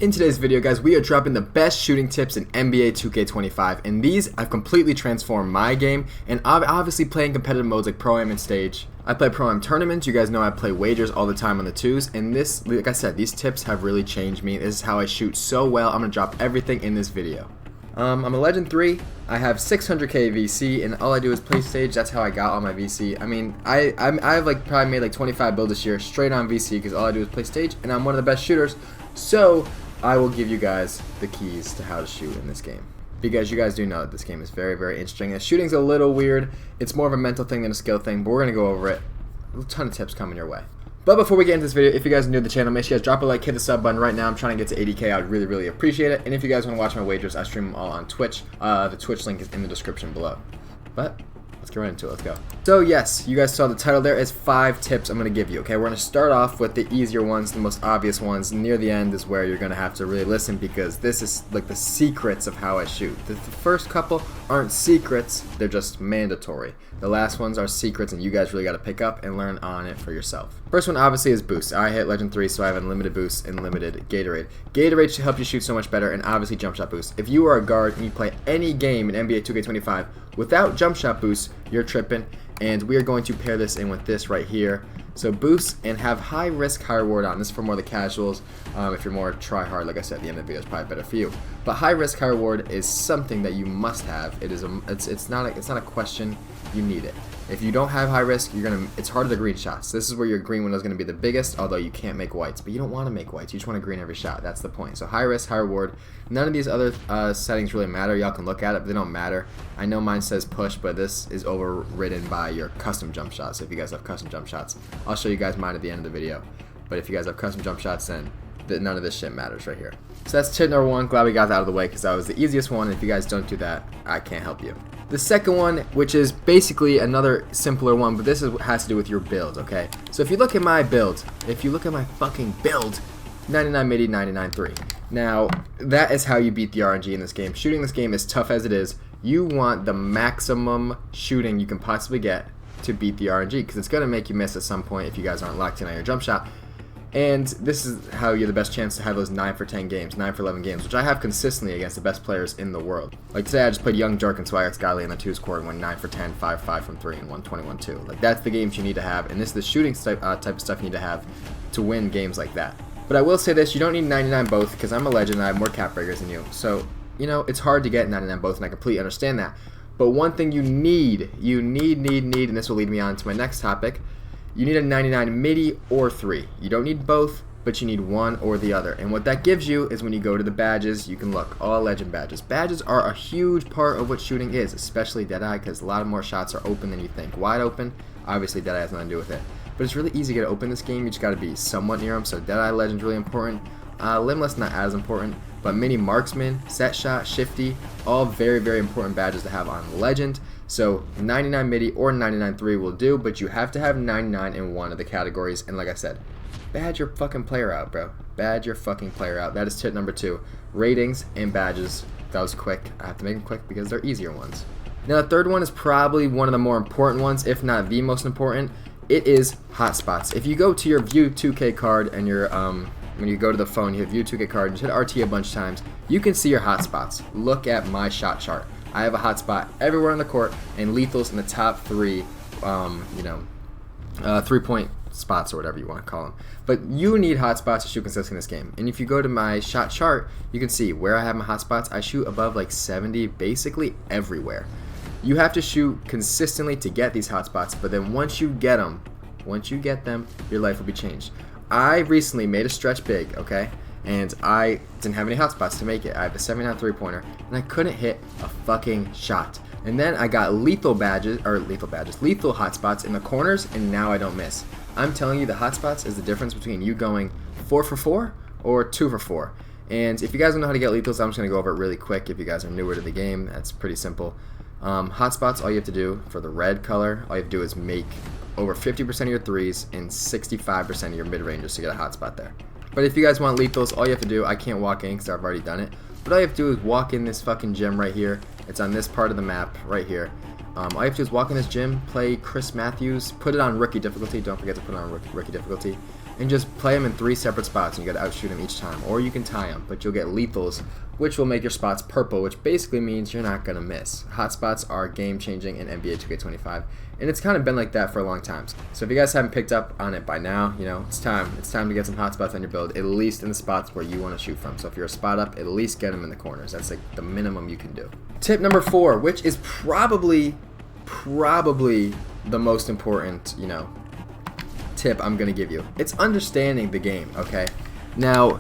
In today's video, guys, we are dropping the best shooting tips in NBA 2K25, and these have completely transformed my game, and I'm obviously playing competitive modes like Pro-Am and Stage. I play Pro-Am tournaments. You guys know I play wagers all the time on the twos, and this, like I said, these tips have really changed me. This is how I shoot so well. I'm going to drop everything in this video. I'm a Legend 3, I have 600k VC, and all I do is play Stage. That's how I got all my VC. I mean, I've like probably made like 25 builds this year straight on VC because all I do is play Stage, and I'm one of the best shooters. So I will give you guys the keys to how to shoot in this game, because you guys do know that this game is very, very interesting. The shooting's a little weird. It's more of a mental thing than a skill thing, but we're going to go over it. A ton of tips coming your way. But before we get into this video, if you guys are new to the channel, make sure you guys drop a like, hit the sub button right now. I'm trying to get to 80k. I would really, really appreciate it. And if you guys want to watch my wagers, I stream them all on Twitch. The Twitch link is in the description below. But let's get right into it. Let's go. So yes, you guys saw the title there. It's 5 tips I'm going to give you. Okay, we're going to start off with the easier ones, the most obvious ones. Near the end is where you're going to have to really listen, because this is like the secrets of how I shoot. The first couple aren't secrets, they're just mandatory. The last ones are secrets, and you guys really got to pick up and learn on it for yourself. First one obviously is boost. I hit Legend 3, so I have unlimited boost and limited Gatorade. Gatorade should help you shoot so much better, and obviously jump shot boost. If you are a guard and you play any game in NBA 2K25 without jump shot boost, you're tripping, and we are going to pair this in with this right here. So boost and have high risk, high reward on. This is for more the casuals. If you're more try hard, like I said, the end of the video is probably better for you. But high risk, high reward is something that you must have. It's not a question. You need it. If you don't have high risk, it's harder to green shots. This is where your green window is going to be the biggest, although you can't make whites. But you don't want to make whites. You just want to green every shot. That's the point. So high risk, high reward. None of these other settings really matter. Y'all can look at it, but they don't matter. I know mine says push, but this is overridden by your custom jump shots. So if you guys have custom jump shots, I'll show you guys mine at the end of the video. But if you guys have custom jump shots, then none of this shit matters right here. So that's tip number 1. Glad we got that out of the way, because that was the easiest one. If you guys don't do that, I can't help you. The second one, which is basically another simpler one, but this has to do with your build, okay? So if you look at my build, if you look at my fucking build, 99 midi, 99 3. Now, that is how you beat the RNG in this game. Shooting this game, as tough as it is, you want the maximum shooting you can possibly get to beat the RNG, because it's going to make you miss at some point if you guys aren't locked in on your jump shot. And this is how you have the best chance to have those 9 for 10 games, 9 for 11 games, which I have consistently against the best players in the world. Like today, I just played Young Jerk and Swag Skyly in the 2s court and went 9 for 10, 5 from 3, and 121-2. Like, that's the games you need to have, and this is the shooting type of stuff you need to have to win games like that. But I will say this, you don't need 99 both, because I'm a legend and I have more cap breakers than you. So, you know, it's hard to get 99 both, and I completely understand that. But one thing you need, and this will lead me on to my next topic, you need a 99 midi or 3. You don't need both, but you need one or the other. And what that gives you is when you go to the badges, you can look, all legend badges. Badges are a huge part of what shooting is, especially Deadeye, because a lot of more shots are open than you think. Wide open, obviously Deadeye has nothing to do with it. But it's really easy to get open this game. You just got to be somewhat near them. So Deadeye Legend's really important. Limitless not as important, but Mini Marksman, Set Shot, Shifty, all very, very important badges to have on Legend. So 99 midi or 99 3 will do, but you have to have 99 in one of the categories. And like I said, badge your fucking player out, bro. Badge your fucking player out. That is tip number 2. Ratings and badges. That was quick. I have to make them quick because they're easier ones. Now the third one is probably one of the more important ones, if not the most important. It is hotspots. If you go to your View 2K card and your when you go to the phone, you hit View 2K card, you hit RT a bunch of times, you can see your hotspots. Look at my shot chart. I have a hotspot everywhere on the court, and lethals in the top 3, 3-point spots or whatever you want to call them. But you need hotspots to shoot consistently in this game. And if you go to my shot chart, you can see where I have my hotspots. I shoot above like 70 basically everywhere. You have to shoot consistently to get these hotspots, but then once you get them, your life will be changed. I recently made a stretch big, okay? And I didn't have any hotspots to make it. I have a 79 3-pointer, and I couldn't hit a fucking shot. And then I got lethal hotspots in the corners, and now I don't miss. I'm telling you, the hotspots is the difference between you going 4 for 4 or 2 for 4. And if you guys don't know how to get lethals, I'm just going to go over it really quick. If you guys are newer to the game, that's pretty simple. Hotspots, all you have to do for the red color, all you have to do is make over 50% of your threes and 65% of your mid-rangers to get a hotspot there. But if you guys want lethals, all you have to do, I can't walk in because I've already done it, but all you have to do is walk in this fucking gym right here. It's on this part of the map right here. All you have to do is walk in this gym, play Chris Matthews, put it on rookie difficulty. Don't forget to put it on rookie difficulty. and just play them in 3 separate spots, and you gotta outshoot them each time. Or you can tie them, but you'll get lethals, which will make your spots purple, which basically means you're not gonna miss. Hotspots are game changing in NBA 2K25, and it's kind of been like that for a long time. So if you guys haven't picked up on it by now, you know, it's time. It's time to get some hotspots on your build, at least in the spots where you want to shoot from. So if you're a spot up, at least get them in the corners. That's like the minimum you can do. Tip number 4, which is probably the most important, you know, tip I'm gonna give you. It's understanding the game, okay? Now,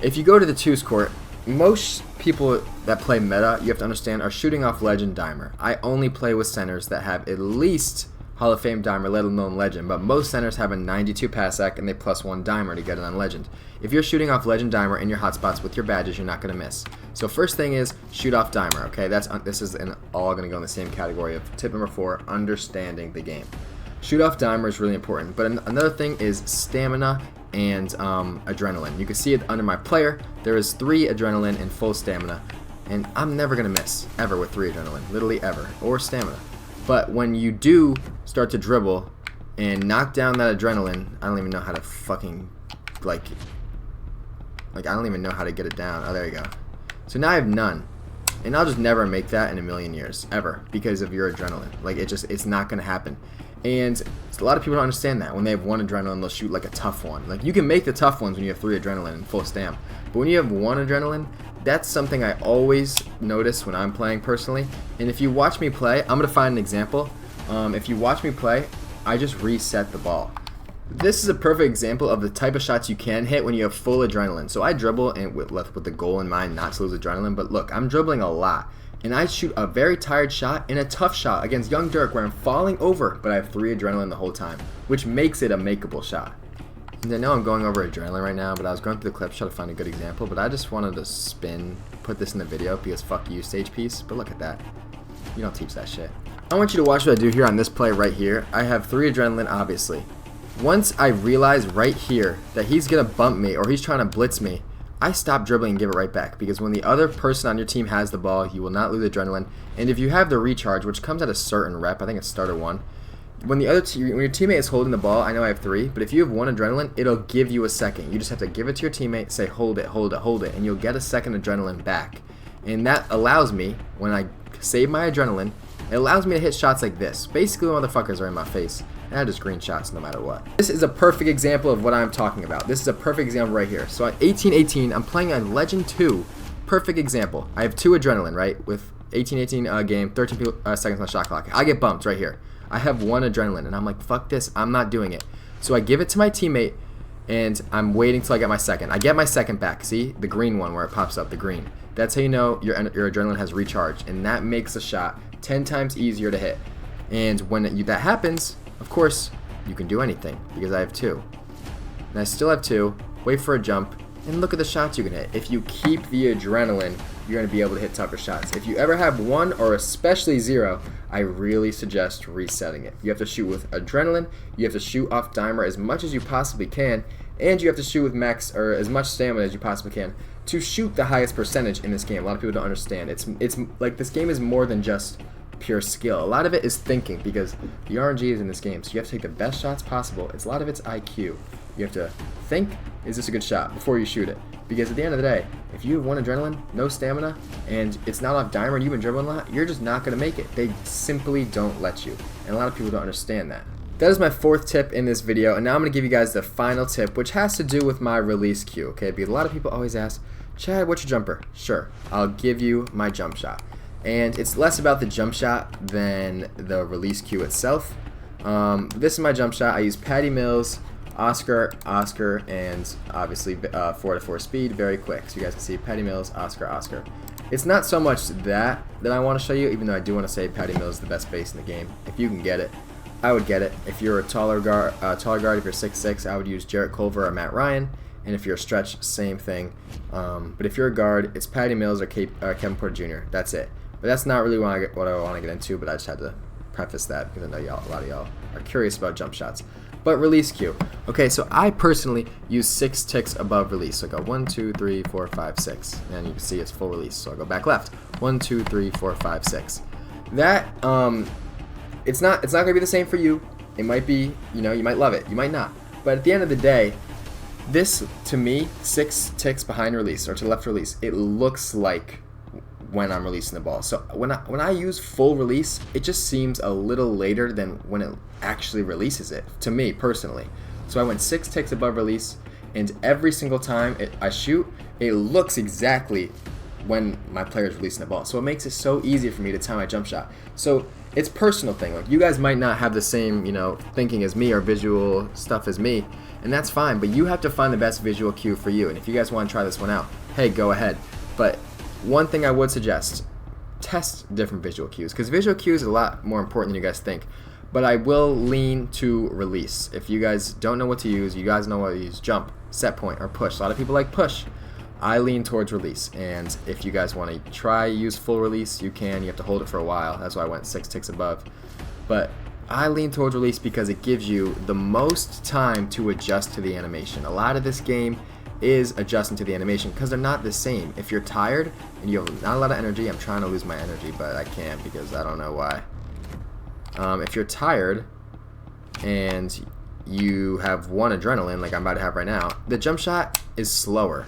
if you go to the 2's court, most people that play meta, you have to understand, are shooting off legend dimer. I only play with centers that have at least Hall of Fame dimer, let alone legend, but most centers have a 92 pass sec and they +1 dimer to get it on legend. If you're shooting off legend dimer in your hotspots with your badges, you're not going to miss. So first thing is shoot off dimer, okay? This is all going to go in the same category of tip number 4, understanding the game. Shoot off dimer is really important, but another thing is stamina and adrenaline. You can see it under my player. There is 3 adrenaline and full stamina, and I'm never going to miss, ever, with 3 adrenaline, literally ever, or stamina. But when you do start to dribble and knock down that adrenaline, I don't even know how to fucking, like I don't even know how to get it down. Oh, there you go. So now I have none. And I'll just never make that in a million years, ever, because of your adrenaline. Like, it's not going to happen. And a lot of people don't understand that. When they have 1 adrenaline, they'll shoot like a tough one. Like, you can make the tough ones when you have 3 adrenaline and full stam. But when you have 1 adrenaline, that's something I always notice when I'm playing personally. And if you watch me play, I'm going to find an example. If you watch me play, I just reset the ball. This is a perfect example of the type of shots you can hit when you have full adrenaline. So I dribble and with the goal in mind not to lose adrenaline. But look, I'm dribbling a lot. And I shoot a very tired shot and a tough shot against Young Dirk where I'm falling over, but I have 3 adrenaline the whole time, which makes it a makeable shot. And I know I'm going over adrenaline right now, but I was going through the clips trying to find a good example, but I just wanted to put this in the video because fuck you, stage piece. But look at that. You don't teach that shit. I want you to watch what I do here on this play right here. I have 3 adrenaline, obviously. Once I realize right here that he's going to bump me or he's trying to blitz me, I stop dribbling and give it right back, because when the other person on your team has the ball, you will not lose adrenaline. And if you have the recharge, which comes at a certain rep, I think it's starter 1, when your teammate is holding the ball, I know I have 3, but if you have 1 adrenaline, it'll give you a second. You just have to give it to your teammate, say hold it, hold it, hold it, and you'll get a second adrenaline back. And that allows me, when I save my adrenaline, it allows me to hit shots like this. Basically, motherfuckers are in my face, and I just green shots no matter what. This is a perfect example of what I'm talking about. This is a perfect example right here. So at 18-18, I'm playing on Legend 2. Perfect example. I have 2 adrenaline, right? With 18-18 game, 13 seconds on the shot clock. I get bumped right here. I have 1 adrenaline, and I'm like, fuck this, I'm not doing it. So I give it to my teammate, and I'm waiting till I get my second. I get my second back. See? The green one where it pops up, the green. That's how you know your adrenaline has recharged, and that makes the shot 10 times easier to hit. And when that happens, of course, you can do anything, because I have 2. And I still have 2, wait for a jump, and look at the shots you can hit. If you keep the adrenaline, you're going to be able to hit tougher shots. If you ever have 1 or especially 0, I really suggest resetting it. You have to shoot with adrenaline, you have to shoot off dimer as much as you possibly can, and you have to shoot with max or as much stamina as you possibly can to shoot the highest percentage in this game. A lot of people don't understand. It's like this game is more than just pure skill. A lot of it is thinking, because the RNG is in this game, so you have to take the best shots possible. A lot of it's IQ. You have to think, is this a good shot, before you shoot it. Because at the end of the day, if you have 1 adrenaline, no stamina, and it's not off dimer and you've been dribbling a lot, you're just not going to make it. They simply don't let you. And a lot of people don't understand that. That is my 4th tip in this video, and now I'm going to give you guys the final tip, which has to do with my release cue, okay? Because a lot of people always ask, Chad, what's your jumper? Sure, I'll give you my jump shot. And it's less about the jump shot than the release cue itself. This is my jump shot. I use Patty Mills, Oscar, and obviously 4-4 speed, very quick. So you guys can see Patty Mills, Oscar. It's not so much that I want to show you, even though I do want to say Patty Mills is the best base in the game. If you can get it, I would get it. If you're a taller guard, if you're 6'6", I would use Jarrett Culver or Matt Ryan. And if you're a stretch, same thing. But if you're a guard, it's Patty Mills or Kevin Porter Jr. That's it. But that's not really what I want to get into, but I just had to preface that because I know a lot of y'all are curious about jump shots. But release cue. Okay, so I personally use 6 ticks above release. So I go 1, 2, 3, 4, 5, 6. And you can see it's full release. So I go back left. 1, 2, 3, 4, 5, 6. That, it's not going to be the same for you. It might be, you know, you might love it. You might not. But at the end of the day, This, to me, 6 ticks behind release or to left release, it looks like when I'm releasing the ball. So when I use full release, it just seems a little later than when it actually releases it, to me personally. So I went 6 ticks above release, and every single time I shoot, it looks exactly when my player is releasing the ball. So it makes it so easy for me to time my jump shot. So it's a personal thing. Like, you guys might not have the same, thinking as me or visual stuff as me, and that's fine, but you have to find the best visual cue for you. And if you guys want to try this one out, hey, go ahead. But one thing I would suggest, test different visual cues, because visual cues is a lot more important than you guys think. But I will lean to release. If you guys don't know what to use, you guys know what to use: jump, set point, or push. A lot of people like push. I lean towards release, and if you guys want to try use full release, you can. You have to hold it for a while. That's why I went 6 ticks above. But I lean towards release because it gives you the most time to adjust to the animation. A lot of this game is adjusting to the animation because they're not the same. If you're tired and you have not a lot of energy, I'm trying to lose my energy, but I can't because I don't know why. If you're tired and you have 1 adrenaline, like I'm about to have right now, the jump shot is slower.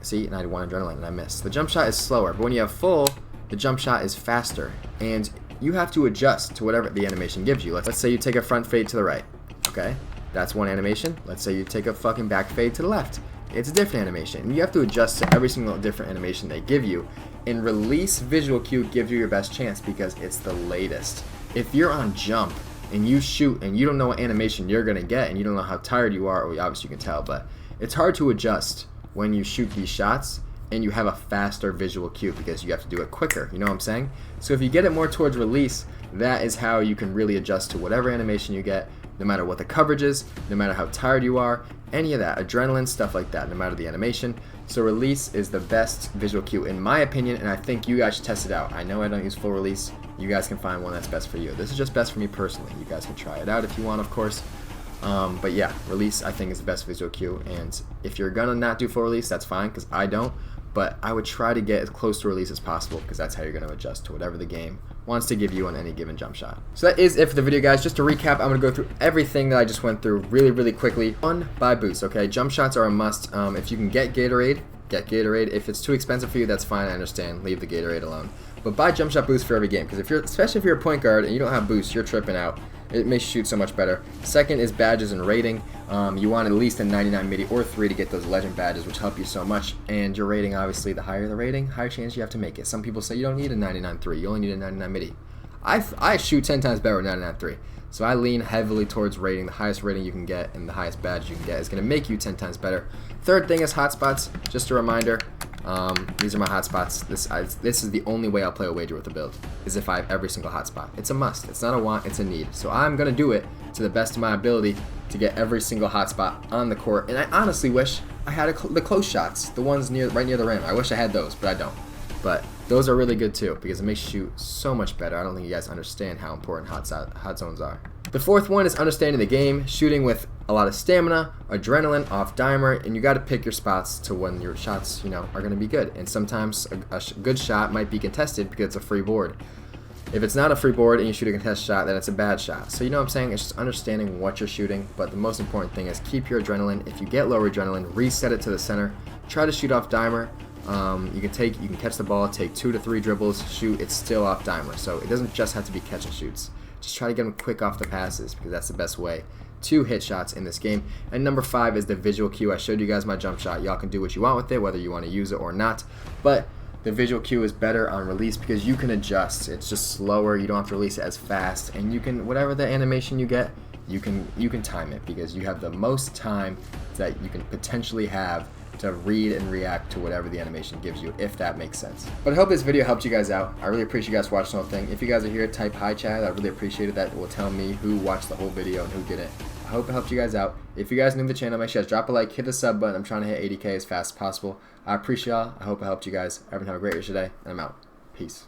See, and I had 1 adrenaline and I missed. The jump shot is slower, but when you have full, the jump shot is faster, and you have to adjust to whatever the animation gives you. Let's say you take a front fade to the right, okay? That's one animation. Let's say you take a fucking back fade to the left. It's a different animation. And you have to adjust to every single different animation they give you. And release visual cue gives you your best chance because it's the latest. If you're on jump and you shoot and you don't know what animation you're gonna get and you don't know how tired you are, or obviously you can tell, but it's hard to adjust when you shoot these shots and you have a faster visual cue because you have to do it quicker, you know what I'm saying? So if you get it more towards release, that is how you can really adjust to whatever animation you get, no matter what the coverage is, no matter how tired you are, any of that, adrenaline, stuff like that, no matter the animation. So release is the best visual cue in my opinion, and I think you guys should test it out. I know I don't use full release. You guys can find one that's best for you. This is just best for me personally. You guys can try it out if you want, of course. But yeah, release I think is the best visual cue, and if you're gonna not do full release, that's fine, because I don't, but I would try to get as close to release as possible, because that's how you're gonna adjust to whatever the game wants to give you on any given jump shot. So that is it for the video, guys. Just to recap, I'm gonna go through everything that I just went through really quickly. One, buy boost, okay? Jump shots are a must. If you can get Gatorade, get Gatorade. If it's too expensive for you, that's fine, I understand. Leave the Gatorade alone. But buy jump shot boost for every game, because especially if you're a point guard and you don't have boost, you're tripping out. It makes you shoot so much better. Second is badges and rating. You want at least a 99 midi or 3 to get those legend badges, which help you so much. And your rating, obviously, the higher the rating, higher chance you have to make it. Some people say you don't need a 99.3, you only need a 99 midi. I shoot 10 times better with 99.3. So I lean heavily towards rating. The highest rating you can get and the highest badge you can get is going to make you 10 times better. Third thing is hotspots. Just a reminder. These are my hotspots. This is the only way I'll play a wager with a build, is if I have every single hotspot. It's a must. It's not a want, it's a need. So I'm going to do it to the best of my ability to get every single hotspot on the court. And I honestly wish I had the close shots, the ones right near the rim. I wish I had those, but I don't. But those are really good too, because it makes you shoot so much better. I don't think you guys understand how important hot zones are. The fourth one is understanding the game, shooting with a lot of stamina, adrenaline, off dimer, and you got to pick your spots to when your shots, are going to be good. And sometimes a good shot might be contested because it's a free board. If it's not a free board and you shoot a contested shot, then it's a bad shot. So you know what I'm saying? It's just understanding what you're shooting, but the most important thing is keep your adrenaline. If you get lower adrenaline, reset it to the center. Try to shoot off dimer. You can catch the ball, take 2 to 3 dribbles, shoot, it's still off dimer. So it doesn't just have to be catch and shoots. Just try to get them quick off the passes, because that's the best way to hit shots in this game. And number 5 is the visual cue. I showed you guys my jump shot. Y'all can do what you want with it, whether you want to use it or not. But the visual cue is better on release because you can adjust. It's just slower. You don't have to release it as fast, and you can, whatever the animation you get, you can time it, because you have the most time that you can potentially have to read and react to whatever the animation gives you, if that makes sense. But I hope this video helped you guys out. I really appreciate you guys watching the whole thing. If you guys are here, type hi chat. I really appreciate it. That will tell me who watched the whole video and who didn't. I hope it helped you guys out. If you guys are new to the channel, make sure you guys drop a like, hit the sub button. I'm trying to hit 80K as fast as possible. I appreciate y'all. I hope it helped you guys. Everyone have a great rest of your day, and I'm out. Peace.